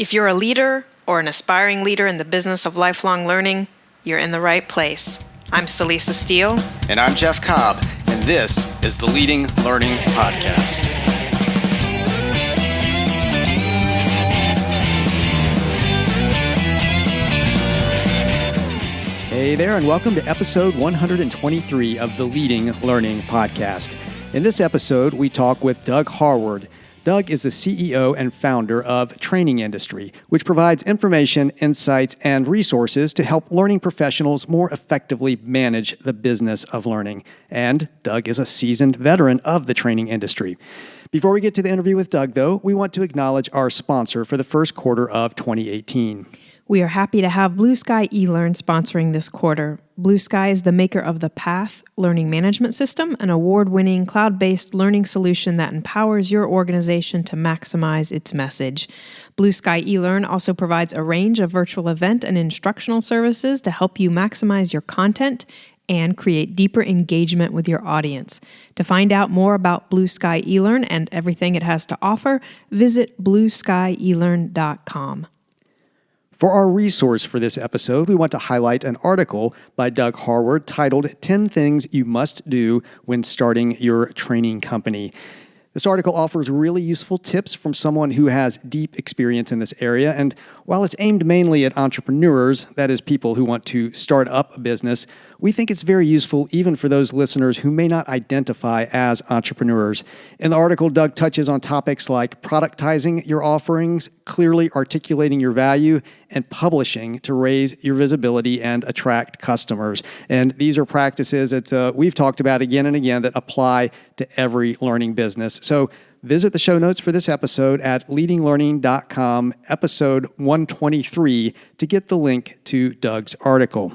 If you're a leader or an aspiring leader in the business of lifelong learning, you're in the right place. I'm Celisa Steele. And I'm Jeff Cobb, and this is the Leading Learning Podcast. Hey there, and welcome to episode 123 of the Leading Learning Podcast. In this episode, we talk with Doug Harward. Doug is the CEO and founder of Training Industry, which provides information, insights, and resources to help learning professionals more effectively manage the business of learning. And Doug is a seasoned veteran of the training industry. Before we get to the interview with Doug, though, we want to acknowledge our sponsor for the first quarter of 2018. We are happy to have Blue Sky eLearn sponsoring this quarter. Blue Sky is the maker of the PATH Learning Management System, an award-winning cloud-based learning solution that empowers your organization to maximize its message. Blue Sky eLearn also provides a range of virtual event and instructional services to help you maximize your content and create deeper engagement with your audience. To find out more about Blue Sky eLearn and everything it has to offer, visit blueskyelearn.com. For our resource for this episode, we want to highlight an article by Doug Harward titled 10 Things You Must Do When Starting Your Training Company. This article offers really useful tips from someone who has deep experience in this area, and while it's aimed mainly at entrepreneurs, that is people who want to start up a business, we think it's very useful even for those listeners who may not identify as entrepreneurs. In the article, Doug touches on topics like productizing your offerings, clearly articulating your value, and publishing to raise your visibility and attract customers. And these are practices that we've talked about again and again that apply to every learning business. So visit the show notes for this episode at leadinglearning.com, episode 123, to get the link to Doug's article.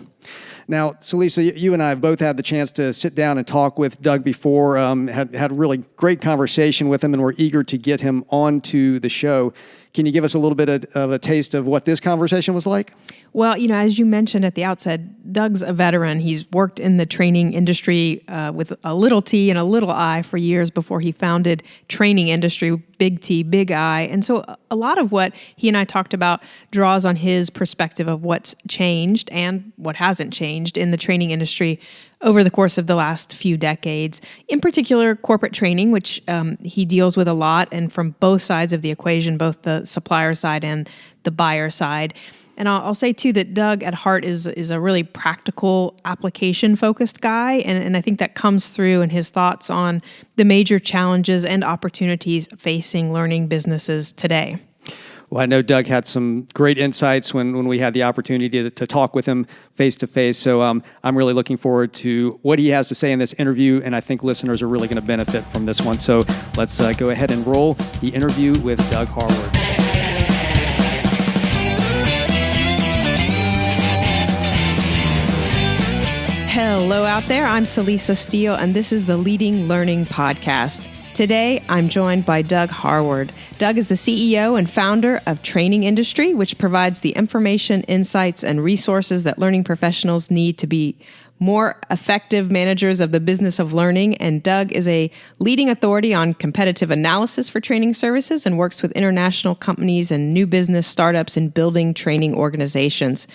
Now, Celisa, you and I have both had the chance to sit down and talk with Doug before, had a really great conversation with him, and we're eager to get him onto the show. Can you give us a little bit of a taste of what this conversation was like? Well, as you mentioned at the outset, Doug's a veteran. He's worked in the training industry with a little T and a little I for years before he founded Training Industry, big T, big I. And so a lot of what he and I talked about draws on his perspective of what's changed and what hasn't changed in the training industry over the course of the last few decades, in particular corporate training, which he deals with a lot, and from both sides of the equation, both the supplier side and the buyer side. And I'll say, too, that Doug at heart is a really practical, application-focused guy, and I think that comes through in his thoughts on the major challenges and opportunities facing learning businesses today. Well, I know Doug had some great insights when we had the opportunity to talk with him face-to-face, so I'm really looking forward to what he has to say in this interview, and I think listeners are really going to benefit from this one. So let's go ahead and roll the interview with Doug Harward. Hello out there, I'm Celisa Steele, and this is the Leading Learning Podcast. Today, I'm joined by Doug Harward. Doug is the CEO and founder of Training Industry, which provides the information, insights, and resources that learning professionals need to be more effective managers of the business of learning. And Doug is a leading authority on competitive analysis for training services and works with international companies and new business startups in building training organizations.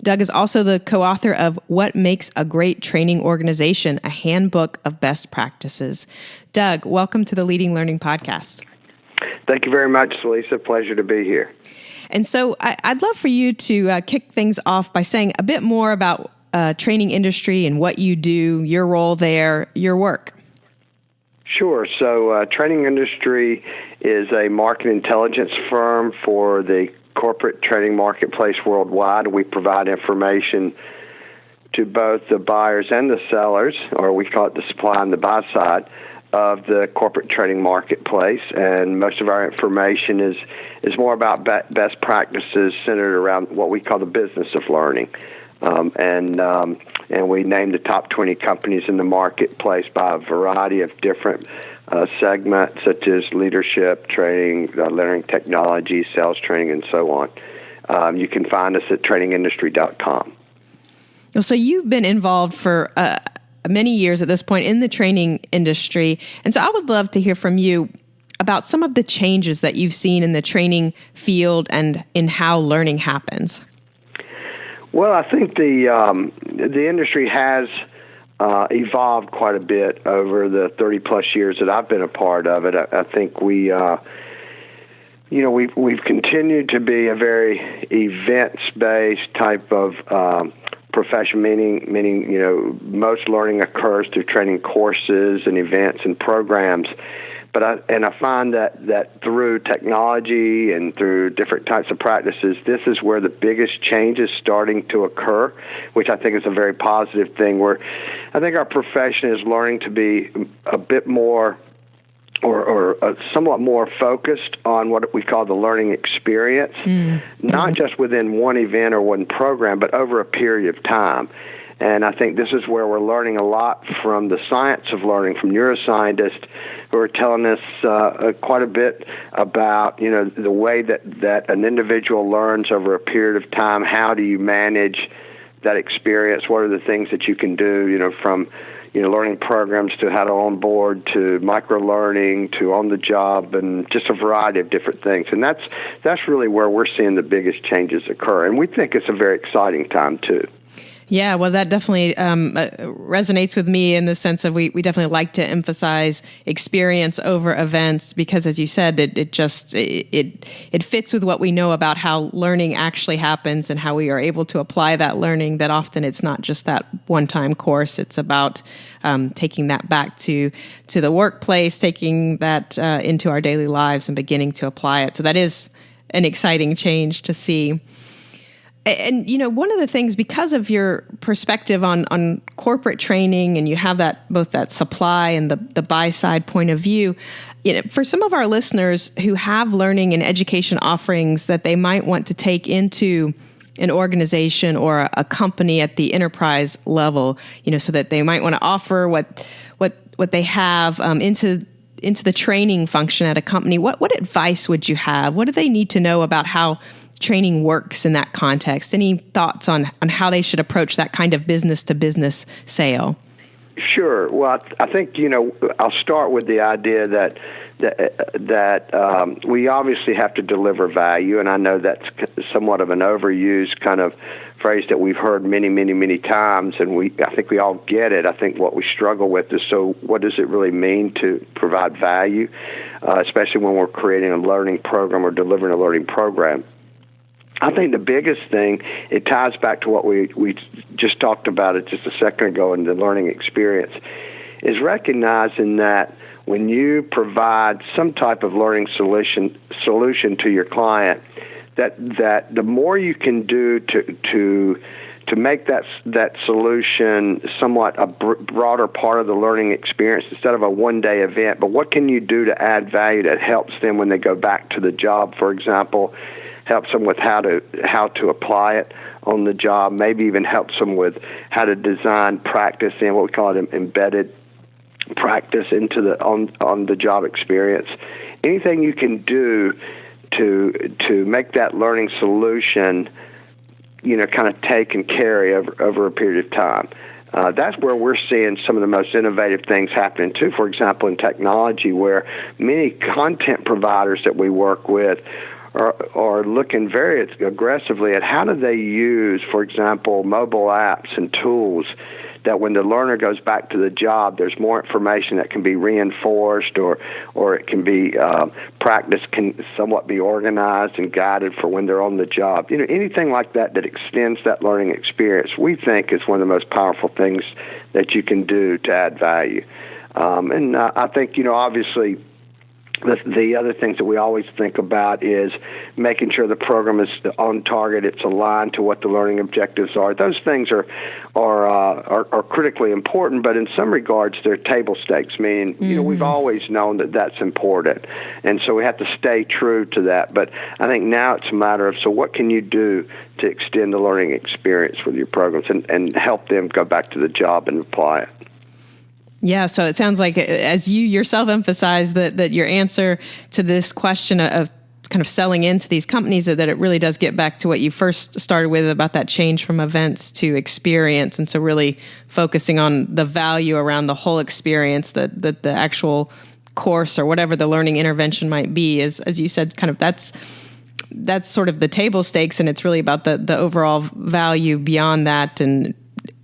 Doug is also the co-author of What Makes a Great Training Organization, a handbook of best practices. Doug, welcome to the Leading Learning Podcast. Thank you very much, Celisa. Pleasure to be here. And so I'd love for you to kick things off by saying a bit more about Training Industry and what you do, your role there, your work. Sure. So Training Industry is a market intelligence firm for the corporate training marketplace worldwide. We provide information to both the buyers and the sellers, or we call it the supply and the buy side, of the corporate training marketplace. And most of our information is more about best practices centered around what we call the business of learning. And we name the top 20 companies in the marketplace by a variety of different segments, such as leadership, training, learning technology, sales training, and so on. You can find us at trainingindustry.com. So you've been involved for many years at this point in the training industry. And so I would love to hear from you about some of the changes that you've seen in the training field and in how learning happens. Well, I think the industry has evolved quite a bit over the 30-plus years that I've been a part of it. I think we've continued to be a very events-based type of profession, meaning most learning occurs through training courses and events and programs. But I find that through technology and through different types of practices, this is where the biggest change is starting to occur, which I think is a very positive thing, where I think our profession is learning to be a bit more or somewhat more focused on what we call the learning experience, not just within one event or one program, but over a period of time. And I think this is where we're learning a lot from the science of learning, from neuroscientists who are telling us quite a bit about, the way that an individual learns over a period of time. How do you manage that experience? What are the things that you can do, from learning programs to how to onboard to micro-learning to on the job, and just a variety of different things. And that's really where we're seeing the biggest changes occur. And we think it's a very exciting time, too. Yeah, well, that definitely resonates with me in the sense of we definitely like to emphasize experience over events because, as you said, it fits with what we know about how learning actually happens and how we are able to apply that learning. That often it's not just that one-time course; it's about taking that back to the workplace, taking that into our daily lives, and beginning to apply it. So that is an exciting change to see. And, one of the things, because of your perspective on corporate training, and you have both that supply and the buy-side point of view, for some of our listeners who have learning and education offerings that they might want to take into an organization or a company at the enterprise level, so that they might want to offer what they have into the training function at a company, what advice would you have? What do they need to know about how training works in that context? Any thoughts on how they should approach that kind of business-to-business sale? Sure. Well, I think, I'll start with the idea that we obviously have to deliver value, and I know that's somewhat of an overused kind of phrase that we've heard many, many, many times, and I think we all get it. I think what we struggle with is, so what does it really mean to provide value, especially when we're creating a learning program or delivering a learning program? I think the biggest thing, it ties back to what we just talked about it just a second ago in the learning experience, is recognizing that when you provide some type of learning solution to your client, that the more you can do to make that solution somewhat a broader part of the learning experience instead of a one-day event, but what can you do to add value that helps them when they go back to the job, for example, helps them with how to apply it on the job, maybe even helps them with how to design practice in what we call it embedded practice into the on the job experience. Anything you can do to make that learning solution, kind of take and carry over a period of time. That's where we're seeing some of the most innovative things happening too. For example, in technology, where many content providers that we work with are looking very aggressively at how do they use, for example, mobile apps and tools that when the learner goes back to the job, there's more information that can be reinforced or it can be practice can somewhat be organized and guided for when they're on the job. Anything like that extends that learning experience, we think is one of the most powerful things that you can do to add value. And I think, obviously, the other things that we always think about is making sure the program is on target, it's aligned to what the learning objectives are. Those things are critically important, but in some regards they're table stakes, meaning we've always known that that's important, and so we have to stay true to that. But I think now it's a matter of, so what can you do to extend the learning experience with your programs and help them go back to the job and apply it? Yeah, so it sounds like, as you yourself emphasize, that your answer to this question of kind of selling into these companies, that it really does get back to what you first started with about that change from events to experience. And so really focusing on the value around the whole experience that the actual course or whatever the learning intervention might be is, as you said, kind of that's sort of the table stakes, and it's really about the overall value beyond that, and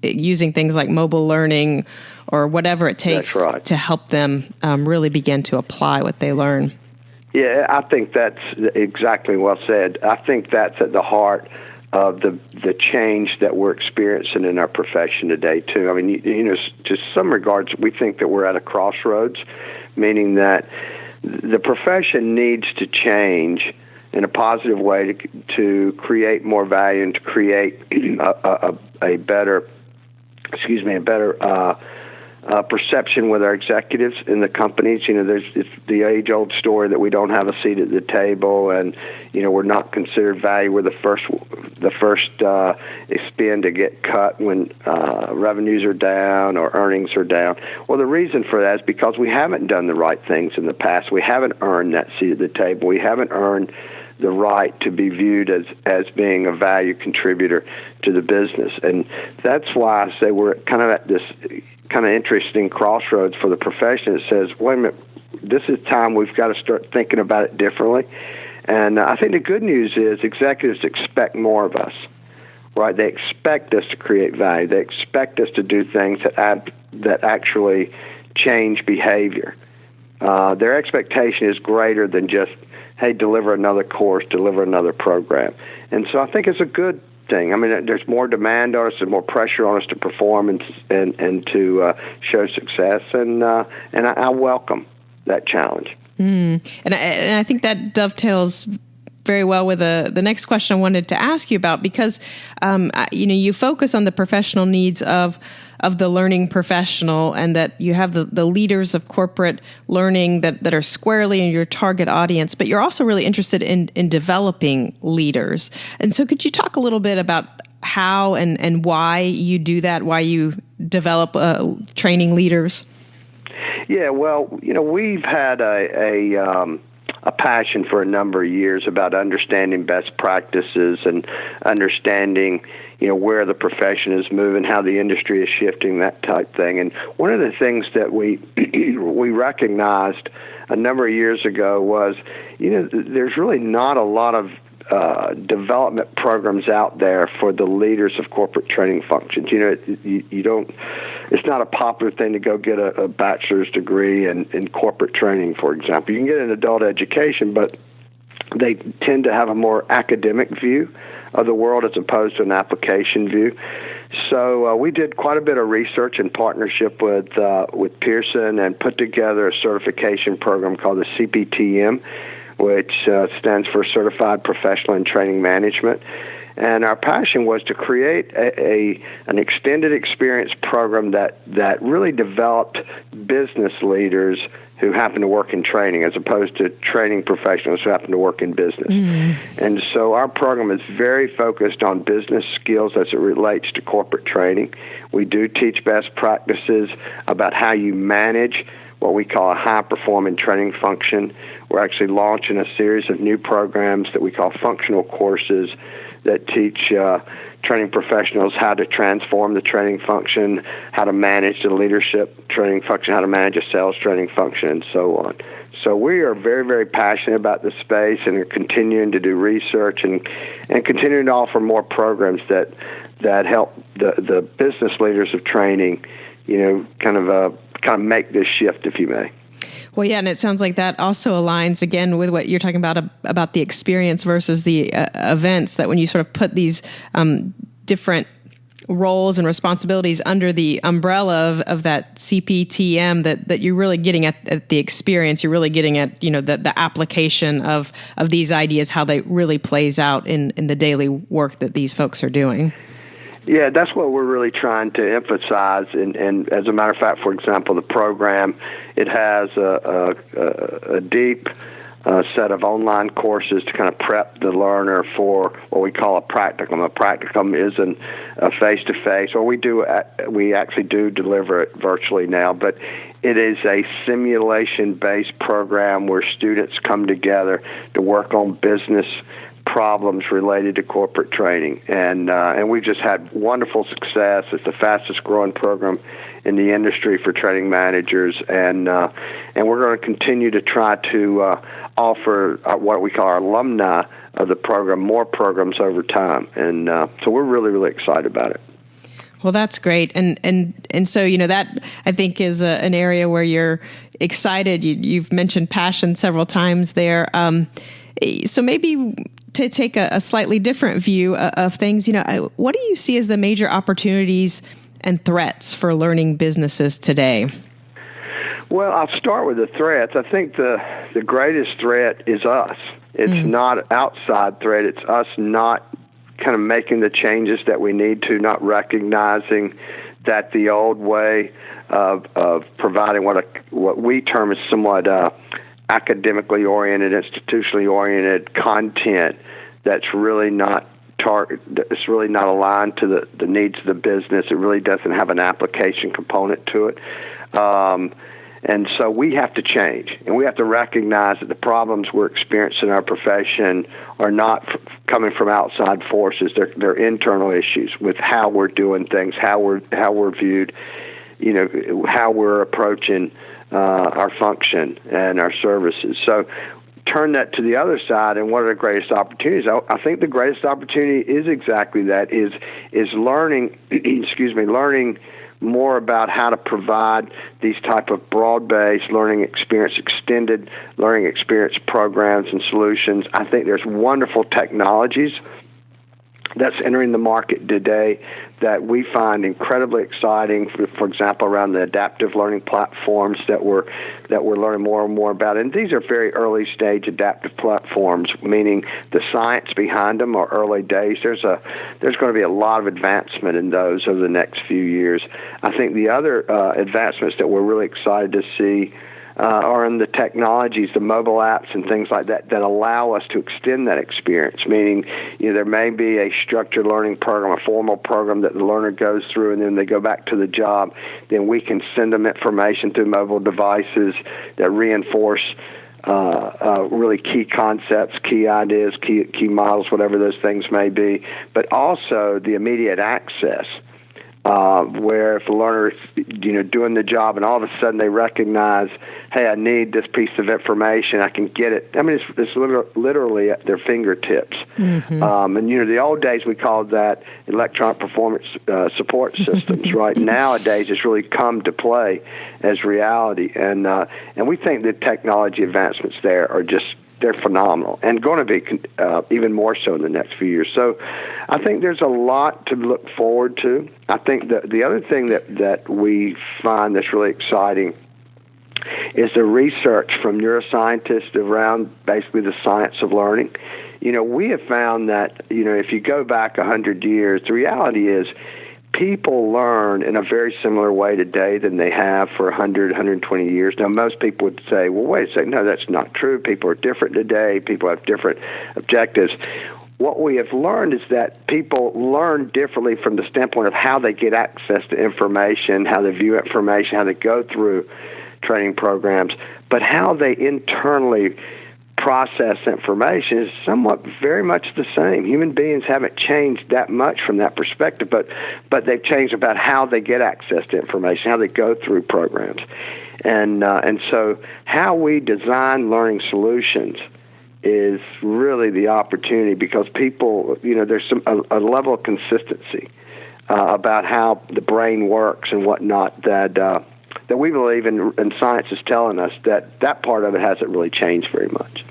using things like mobile learning or whatever it takes to help them really begin to apply what they learn. Yeah, I think that's exactly well said. I think that's at the heart of the change that we're experiencing in our profession today, too. I mean, to some regards, we think that we're at a crossroads, meaning that the profession needs to change in a positive way to create more value and to create a better perception with our executives in the companies. It's the age-old story that we don't have a seat at the table, and we're not considered value. We're the first spin to get cut when revenues are down or earnings are down. Well, the reason for that is because we haven't done the right things in the past. We haven't earned that seat at the table. We haven't earned the right to be viewed as being a value contributor to the business. And that's why I say we're kind of at this kind of interesting crossroads for the profession. It says, wait a minute, this is time we've got to start thinking about it differently. And I think the good news is executives expect more of us, right? They expect us to create value. They expect us to do things that actually change behavior. Their expectation is greater than just, hey, deliver another course, deliver another program. And so I think it's a good thing. I mean, there's more demand on us and more pressure on us to perform and to show success, and I welcome that challenge. And I think that dovetails very well with the next question I wanted to ask you about, because you focus on the professional needs of the learning professional, and that you have the leaders of corporate learning that are squarely in your target audience, but you're also really interested in developing leaders. And so could you talk a little bit about how and why you do that, why you develop training leaders? Yeah, well, we've had a passion for a number of years about understanding best practices and understanding, where the profession is moving, how the industry is shifting, that type thing. And one of the things that we recognized a number of years ago was, there's really not a lot of development programs out there for the leaders of corporate training functions. It's not a popular thing to go get a bachelor's degree in corporate training, for example. You can get an adult education, but they tend to have a more academic view of the world as opposed to an application view. So we did quite a bit of research in partnership with Pearson and put together a certification program called the CPTM, which stands for Certified Professional in Training Management. And our passion was to create an extended experience program that really developed business leaders who happen to work in training as opposed to training professionals who happen to work in business. Mm-hmm. And so our program is very focused on business skills as it relates to corporate training. We do teach best practices about how you manage what we call a high-performing training function. We're actually launching a series of new programs that we call functional courses that teach training professionals how to transform the training function, how to manage the leadership training function, how to manage a sales training function, and so on. So we are very, very passionate about this space and are continuing to do research and continuing to offer more programs that help the business leaders of training, kind of make this shift, if you may. Well, yeah, and it sounds like that also aligns, again, with what you're talking about the experience versus the events, that when you sort of put these different roles and responsibilities under the umbrella of that CPTM, that you're really getting at the experience, you're really getting at, the application of these ideas, how they really plays out in the daily work that these folks are doing. Yeah, that's what we're really trying to emphasize. And as a matter of fact, for example, the program, it has a deep set of online courses to kind of prep the learner for what we call a practicum. A practicum isn't a face-to-face, or we actually do deliver it virtually now, but it is a simulation-based program where students come together to work on business problems related to corporate training, and we've just had wonderful success. It's the fastest growing program in the industry for training managers, and we're going to continue to try to offer what we call our alumni of the program more programs over time, and so we're really excited about it. Well, that's great, and so that I think is an area where you're excited. You've mentioned passion several times there. So maybe to take a slightly different view of things, what do you see as the major opportunities and threats for learning businesses today? Well, I'll start with the threats. I think the greatest threat is us. It's not outside threat. It's us not kind of making the changes that we need to, not recognizing that the old way of providing what we term as somewhat academically oriented, institutionally oriented content that's really not it's really not aligned to the needs of the business. It really doesn't have an application component to it. And so we have to change, and we have to recognize that the problems we're experiencing in our profession are not coming from outside forces. They're internal issues with how we're doing things, how we're viewed, how we're approaching our function and our services. So turn that to the other side, and what are the greatest opportunities? I think the greatest opportunity is exactly that, is learning, learning more about how to provide these type of broad-based learning experience, extended learning experience programs and solutions. I think there's wonderful technologies that's entering the market today that we find incredibly exciting. For example, around the adaptive learning platforms that we're learning more and more about. And these are very early stage adaptive platforms, meaning the science behind them are early days. There's going to be a lot of advancement in those over the next few years. I think the other advancements that we're really excited to see are in the technologies, the mobile apps and things like that allow us to extend that experience, meaning there may be a structured learning program, a formal program that the learner goes through, and then they go back to the job. Then we can send them information through mobile devices that reinforce really key concepts, key ideas, key models, whatever those things may be, but also the immediate access. Where if the learner is, doing the job, and all of a sudden they recognize, hey, I need this piece of information, I can get it. I mean, it's literally at their fingertips. Mm-hmm. And the old days we called that electronic performance support systems. Right nowadays, it's really come to play as reality, and we think the technology advancements there are they're phenomenal and going to be even more so in the next few years. So I think there's a lot to look forward to. I think that the other thing that we find that's really exciting is the research from neuroscientists around basically the science of learning. We have found that, if you go back 100 years, the reality is people learn in a very similar way today than they have for 100, 120 years. Now, most people would say, well, wait a second, no, that's not true. People are different today. People have different objectives. What we have learned is that people learn differently from the standpoint of how they get access to information, how they view information, how they go through training programs, but how they internally process information is somewhat very much the same. Human beings haven't changed that much from that perspective, but they've changed about how they get access to information, how they go through programs. And so how we design learning solutions is really the opportunity, because people, there's a level of consistency about how the brain works and whatnot that we believe in, and science is telling us that part of it hasn't really changed very much.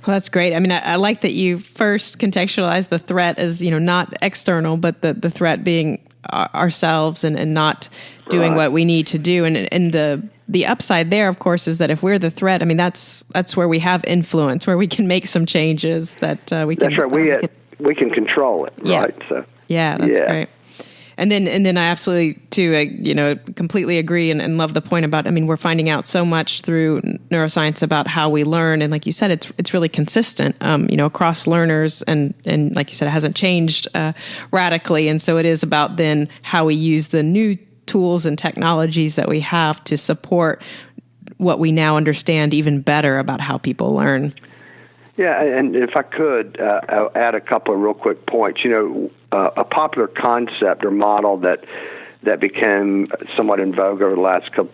Well, that's great. I mean, I like that you first contextualize the threat as, not external, but the threat being ourselves and not doing what we need to do. And the upside there, of course, is that if we're the threat, I mean, that's where we have influence, where we can make some changes that we can. That's right. We can control it, yeah. Right? So that's great. And then I absolutely, too, completely agree and love the point about, I mean, we're finding out so much through neuroscience about how we learn. And like you said, it's really consistent, across learners. And like you said, it hasn't changed radically. And so it is about then how we use the new tools and technologies that we have to support what we now understand even better about how people learn. Yeah, and if I could, I'll add a couple of real quick points. A popular concept or model that became somewhat in vogue over the last a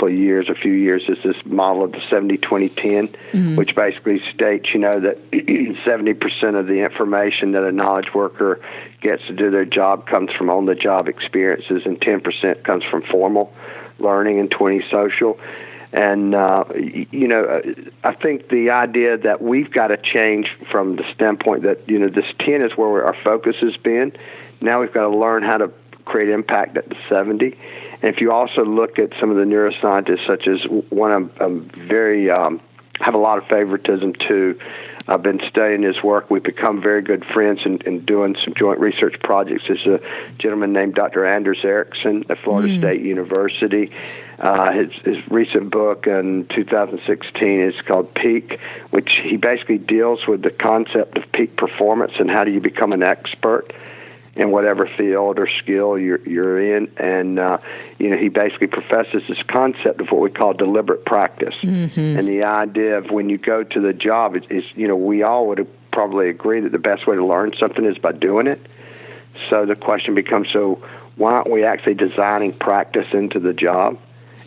few years, is this model of the 70-20-10, which basically states, that 70% of the information that a knowledge worker gets to do their job comes from on-the-job experiences, and 10% comes from formal learning, and 20 social. And, I think the idea that we've got to change from the standpoint that, this 10 is where our focus has been. Now we've got to learn how to create impact at the 70. And if you also look at some of the neuroscientists, such as one I'm very, have a lot of favoritism to, I've been studying his work. We've become very good friends and doing some joint research projects. There's a gentleman named Dr. Anders Ericsson at Florida State University. His recent book in 2016 is called Peak, which he basically deals with the concept of peak performance and how do you become an expert in whatever field or skill you're in. And, he basically professes this concept of what we call deliberate practice. And the idea of when you go to the job is, we all would probably agree that the best way to learn something is by doing it. So the question becomes, so why aren't we actually designing practice into the job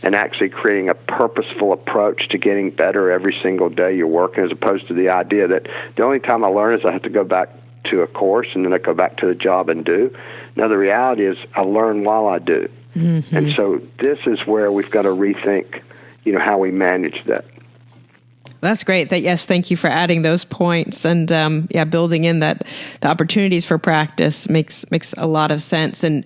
and actually creating a purposeful approach to getting better every single day you're working, as opposed to the idea that the only time I learn is I have to go back to a course and then I go back to the job and do. Now, the reality is I learn while I do. And so this is where we've got to rethink, how we manage that. That's great. Thank you for adding those points, and building in that the opportunities for practice makes a lot of sense. And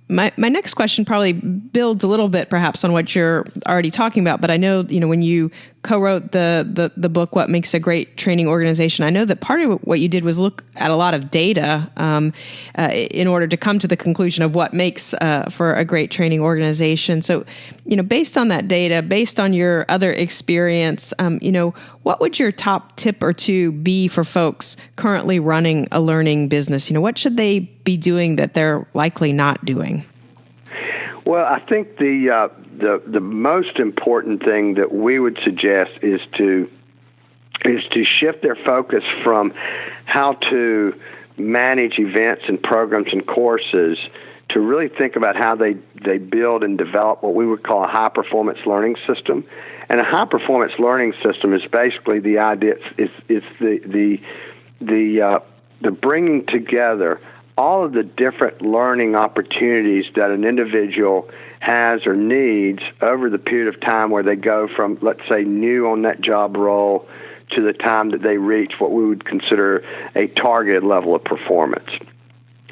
my next question probably builds a little bit perhaps on what you're already talking about, but I know, when you co-wrote the book, What Makes a Great Training Organization, I know that part of what you did was look at a lot of data in order to come to the conclusion of what makes for a great training organization. So, based on that data, based on your other experience, what would your top tip or two be for folks currently running a learning business? What should they be doing that they're likely not doing? Well, I think the most important thing that we would suggest is to shift their focus from how to manage events and programs and courses to really think about how they build and develop what we would call a high-performance learning system. And a high-performance learning system is basically the idea, it's the bringing together all of the different learning opportunities that an individual has or needs over the period of time where they go from, let's say, new on that job role to the time that they reach what we would consider a targeted level of performance.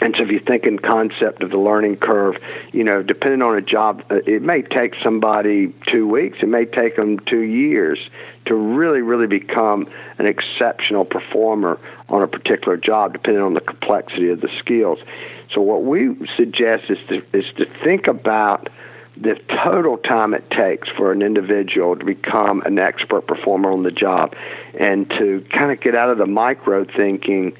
And so if you think in concept of the learning curve, depending on a job, it may take somebody 2 weeks, it may take them 2 years to really, really become an exceptional performer on a particular job, depending on the complexity of the skills. So what we suggest is to think about the total time it takes for an individual to become an expert performer on the job, and to kind of get out of the micro thinking,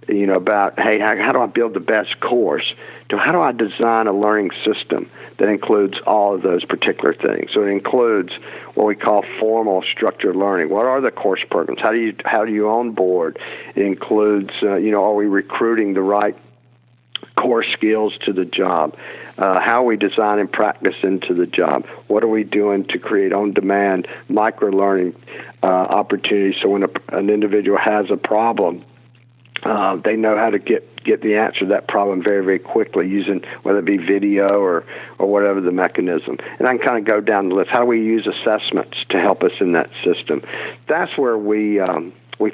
about, hey, how do I build the best course, to how do I design a learning system that includes all of those particular things. So it includes what we call formal structured learning. What are the course programs? How do you onboard? It includes, are we recruiting the right core skills to the job? How are we designing practice into the job? What are we doing to create on-demand micro-learning opportunities so when an individual has a problem, they know how to get the answer to that problem very, very quickly using whether it be video or whatever the mechanism. And I can kind of go down the list. How do we use assessments to help us in that system? That's where we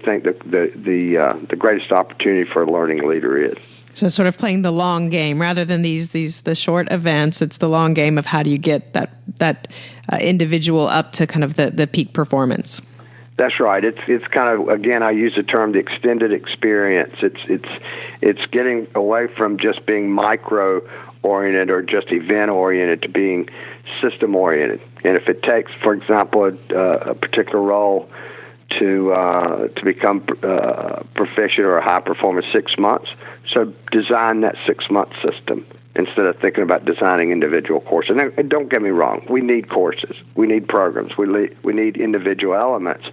think that the greatest opportunity for a learning leader is. So sort of playing the long game rather than the short events. It's the long game of how do you get that individual up to kind of the peak performance. That's right. It's kind of, again, I use the term the extended experience. It's getting away from just being micro oriented or just event oriented to being system oriented. And if it takes, for example, a particular role to become proficient or a high performer 6 months, so design that 6-month system instead of thinking about designing individual courses. And don't get me wrong, we need courses, we need programs, we need individual elements.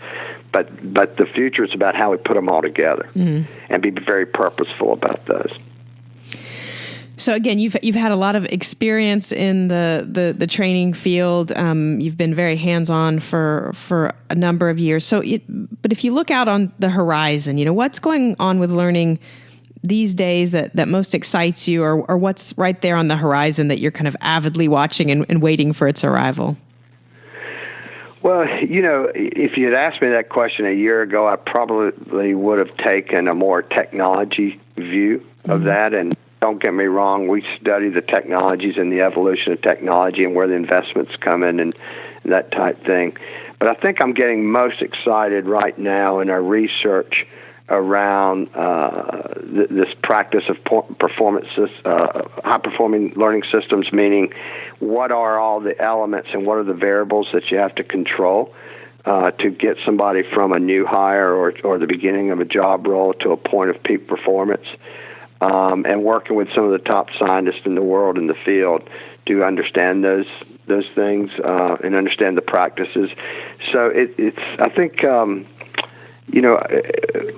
but the future is about how we put them all together and be very purposeful about those. So again, you've had a lot of experience in the training field. You've been very hands-on for a number of years. But if you look out on the horizon, what's going on with learning these days that most excites you, or what's right there on the horizon that you're kind of avidly watching and waiting for its arrival? Well, if you had asked me that question a year ago, I probably would have taken a more technology view of that. And don't get me wrong, we study the technologies and the evolution of technology and where the investments come in and that type thing. But I think I'm getting most excited right now in our research around this practice of high-performing learning systems, meaning what are all the elements and what are the variables that you have to control to get somebody from a new hire or the beginning of a job role to a point of peak performance. And working with some of the top scientists in the world in the field to understand those things and understand the practices. So I think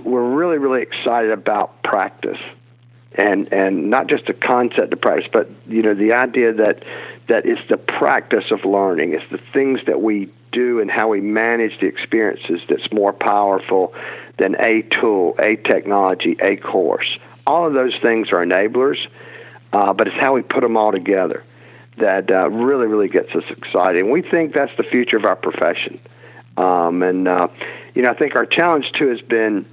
we're really, really excited about practice and not just the concept of practice, but the idea that it's the practice of learning. It's the things that we do and how we manage the experiences that's more powerful than a tool, a technology, a course. All of those things are enablers, but it's how we put them all together that really, really gets us excited. And we think that's the future of our profession. I think our challenge, too, has been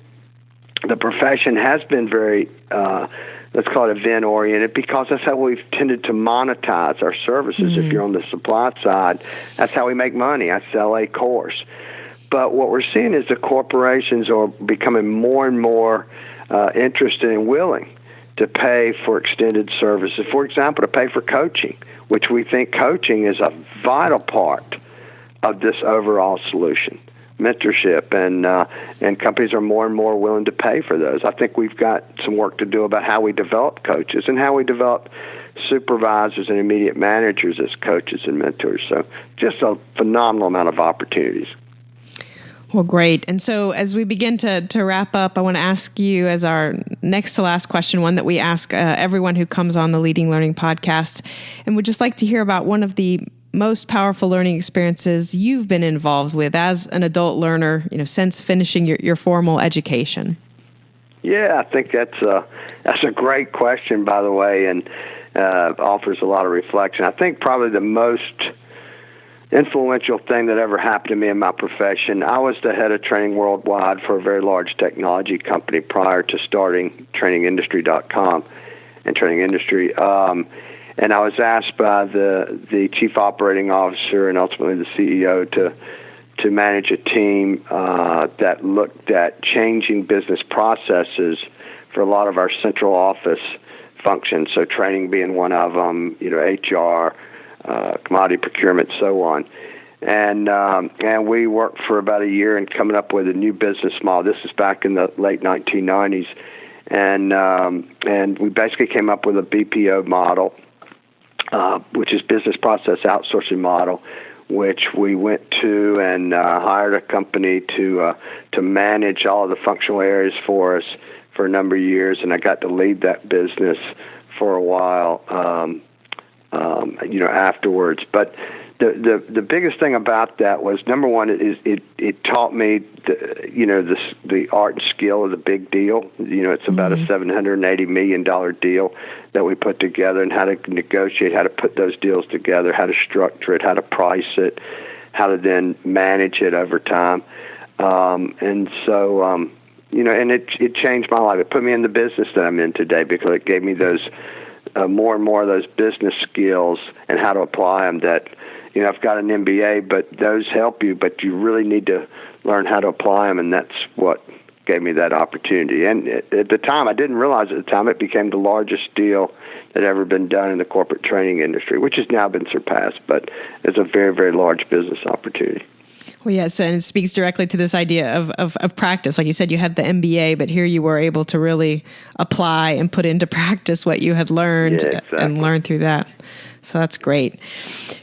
the profession has been very, let's call it event-oriented, because that's how we've tended to monetize our services. If you're on the supply side, that's how we make money. I sell a course. But what we're seeing is the corporations are becoming more and more interested and willing to pay for extended services. For example, to pay for coaching, which we think coaching is a vital part of this overall solution. Mentorship and companies are more and more willing to pay for those. I think we've got some work to do about how we develop coaches and how we develop supervisors and immediate managers as coaches and mentors. So just a phenomenal amount of opportunities. Well, great. And so as we begin to wrap up, I want to ask you as our next to last question, one that we ask everyone who comes on the Leading Learning podcast, and would just like to hear about one of the most powerful learning experiences you've been involved with as an adult learner, since finishing your formal education. Yeah, I think that's a great question, by the way, and offers a lot of reflection. I think probably the most influential thing that ever happened to me in my profession, I was the head of training worldwide for a very large technology company prior to starting trainingindustry.com and Training Industry. And I was asked by the chief operating officer and ultimately the CEO to manage a team that looked at changing business processes for a lot of our central office functions. So training being one of them, HR, commodity procurement, so on. And we worked for about a year in coming up with a new business model. This is back in the late 1990s, and we basically came up with a BPO model. Which is business process outsourcing model, which we went to and hired a company to manage all of the functional areas for us for a number of years, and I got to lead that business for a while, afterwards. But the biggest thing about that was, number one, it taught me the art and skill of the big deal. It's about a $780 million deal that we put together, and how to negotiate, how to put those deals together, how to structure it, how to price it, how to then manage it over time. And it changed my life. It put me in the business that I'm in today because it gave me those more and more of those business skills and how to apply them that, I've got an MBA, but those help you, but you really need to learn how to apply them, and that's what gave me that opportunity. And at the time, I didn't realize at the time, it became the largest deal that ever been done in the corporate training industry, which has now been surpassed, but it's a very, very large business opportunity. Well, yes, and it speaks directly to this idea of practice. Like you said, you had the MBA, but here you were able to really apply and put into practice what you had learned and learn through that. So that's great.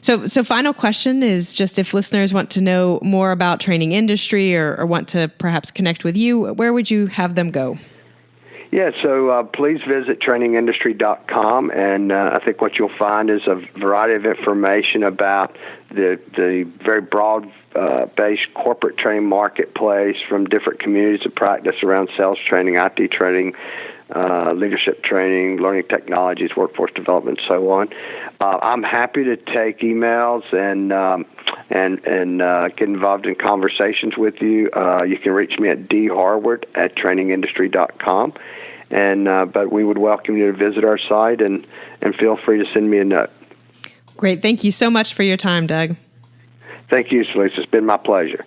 So final question is just if listeners want to know more about training industry or want to perhaps connect with you, where would you have them go? Yeah, so please visit trainingindustry.com, and I think what you'll find is a variety of information about the very broad-based corporate training marketplace from different communities of practice around sales training, IT training, leadership training, learning technologies, workforce development, and so on. I'm happy to take emails and get involved in conversations with you. You can reach me at dharward@trainingindustry.com. But we would welcome you to visit our site and feel free to send me a note. Great. Thank you so much for your time, Doug. Thank you, Celeste. It's been my pleasure.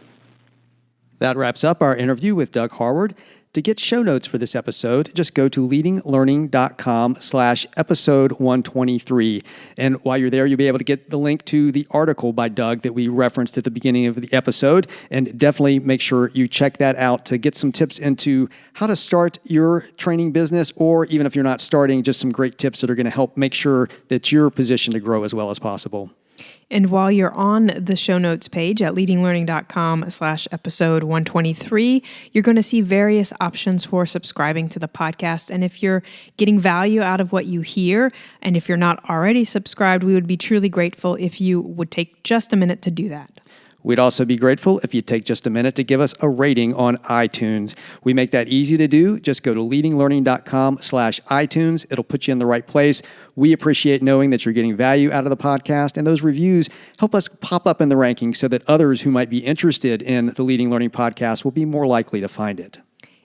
That wraps up our interview with Doug Harward. To get show notes for this episode, just go to leadinglearning.com/episode 123. And while you're there, you'll be able to get the link to the article by Doug that we referenced at the beginning of the episode. And definitely make sure you check that out to get some tips into how to start your training business, or even if you're not starting, just some great tips that are going to help make sure that you're positioned to grow as well as possible. And while you're on the show notes page at leadinglearning.com/episode 123, you're going to see various options for subscribing to the podcast. And if you're getting value out of what you hear, and if you're not already subscribed, we would be truly grateful if you would take just a minute to do that. We'd also be grateful if you take just a minute to give us a rating on iTunes. We make that easy to do. Just go to leadinglearning.com/iTunes. It'll put you in the right place. We appreciate knowing that you're getting value out of the podcast, and those reviews help us pop up in the rankings so that others who might be interested in the Leading Learning podcast will be more likely to find it.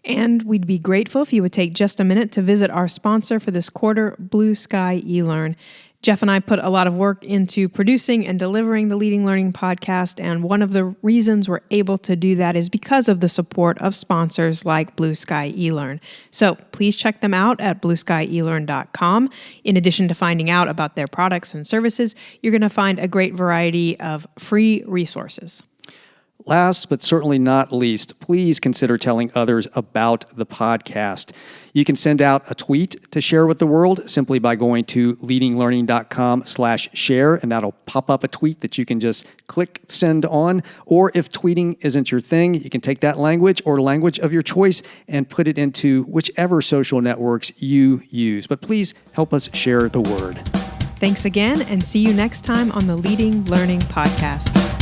And we'd be grateful if you would take just a minute to visit our sponsor for this quarter, Blue Sky eLearn. Jeff and I put a lot of work into producing and delivering the Leading Learning podcast, and one of the reasons we're able to do that is because of the support of sponsors like Blue Sky eLearn. So please check them out at blueskyelearn.com. In addition to finding out about their products and services, you're going to find a great variety of free resources. Last but certainly not least, please consider telling others about the podcast. You can send out a tweet to share with the world simply by going to leadinglearning.com/share, and that'll pop up a tweet that you can just click send on. Or if tweeting isn't your thing, you can take that language or language of your choice and put it into whichever social networks you use. But please help us share the word. Thanks again, and see you next time on the Leading Learning podcast.